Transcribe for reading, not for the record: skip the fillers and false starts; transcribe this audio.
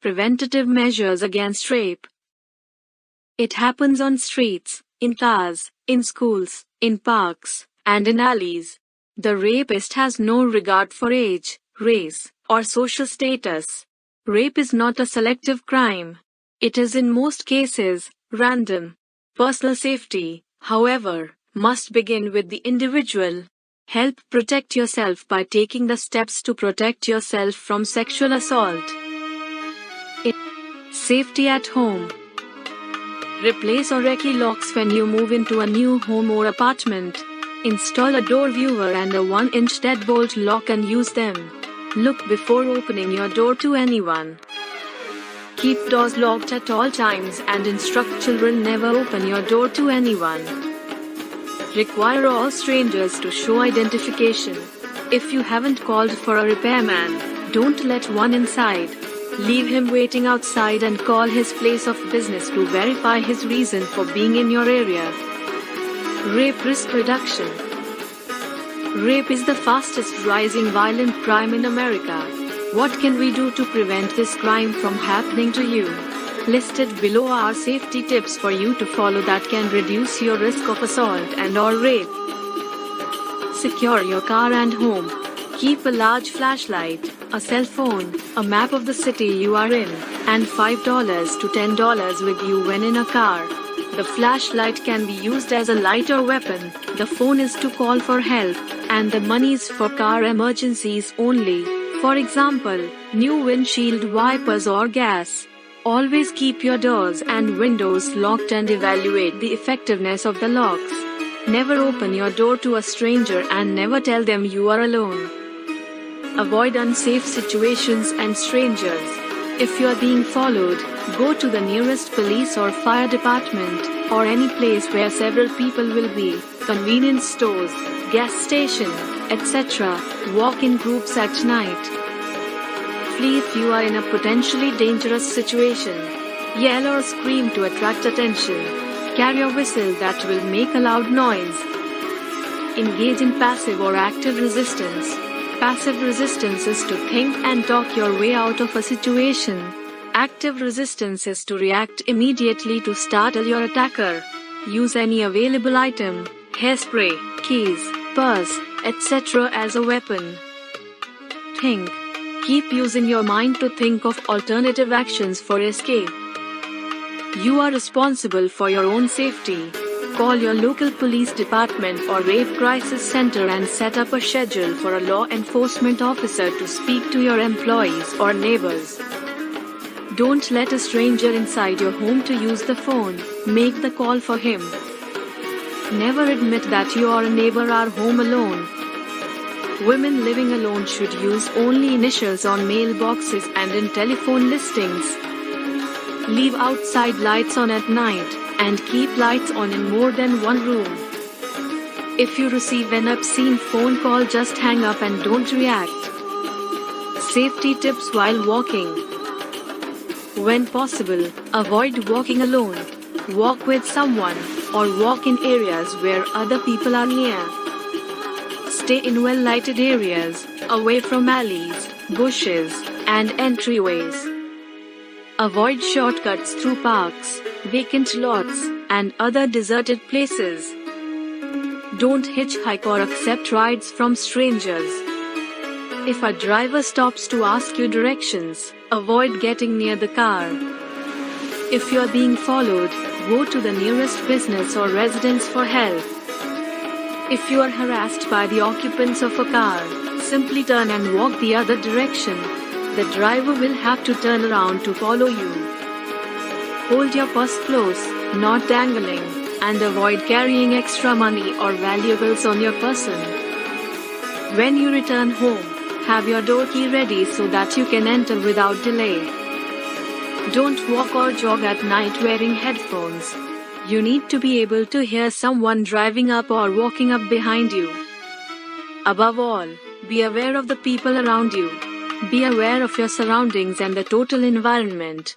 Preventative measures against rape. It happens on streets, in cars, in schools, in parks, and in alleys. The rapist has no regard for age, race, or social status. Rape is not a selective crime. It is in most cases random. Personal safety, however, must begin with the individual. Help protect yourself by taking the steps to protect yourself from sexual assault. Safety at home. Replace or recce locks when you move into a new home or apartment. Install a door viewer and a 1-inch deadbolt lock and use them. Look before opening your door to anyone. Keep doors locked at all times and instruct children never open your door to anyone. Require all strangers to show identification. If you haven't called for a repairman, don't let one inside. Leave him waiting outside and call his place of business to verify his reason for being in your area. Rape risk reduction. Rape is the fastest rising violent crime in America. What can we do to prevent this crime from happening to you? Listed below are safety tips for you to follow that can reduce your risk of assault and/or rape. Secure your car and home. Keep a large flashlight, a cell phone, a map of the city you are in, and $5 to $10 with you when in a car. The flashlight can be used as a light or weapon, the phone is to call for help, and the money is for car emergencies only, for example, new windshield wipers or gas. Always keep your doors and windows locked and evaluate the effectiveness of the locks. Never open your door to a stranger and never tell them you are alone. Avoid unsafe situations and strangers. If you are being followed, go to the nearest police or fire department, or any place where several people will be, convenience stores, gas station, etc. Walk in groups at night. Flee if you are in a potentially dangerous situation. Yell or scream to attract attention. Carry a whistle that will make a loud noise. Engage in passive or active resistance. Passive resistance is to think and talk your way out of a situation. Active resistance is to react immediately to startle your attacker. Use any available item, hairspray, keys, purse, etc. as a weapon. Think. Keep using your mind to think of alternative actions for escape. You are responsible for your own safety. Call your local police department or rape crisis center and set up a schedule for a law enforcement officer to speak to your employees or neighbors. Don't let a stranger inside your home to use the phone. Make the call for him. Never admit that you or a neighbor are home alone. Women living alone should use only initials on mailboxes and in telephone listings. Leave outside lights on at night, and keep lights on in more than one room. If you receive an obscene phone call, just hang up and don't react. Safety tips while walking. When possible, avoid walking alone. Walk with someone, or walk in areas where other people are near. Stay in well-lighted areas, away from alleys, bushes, and entryways. Avoid shortcuts through parks, vacant lots, and other deserted places. Don't hitchhike or accept rides from strangers. If a driver stops to ask you directions, avoid getting near the car. If you are being followed, go to the nearest business or residence for help. If you are harassed by the occupants of a car, simply turn and walk the other direction. The driver will have to turn around to follow you. Hold your purse close, not dangling, and avoid carrying extra money or valuables on your person. When you return home, have your door key ready so that you can enter without delay. Don't walk or jog at night wearing headphones. You need to be able to hear someone driving up or walking up behind you. Above all, be aware of the people around you. Be aware of your surroundings and the total environment.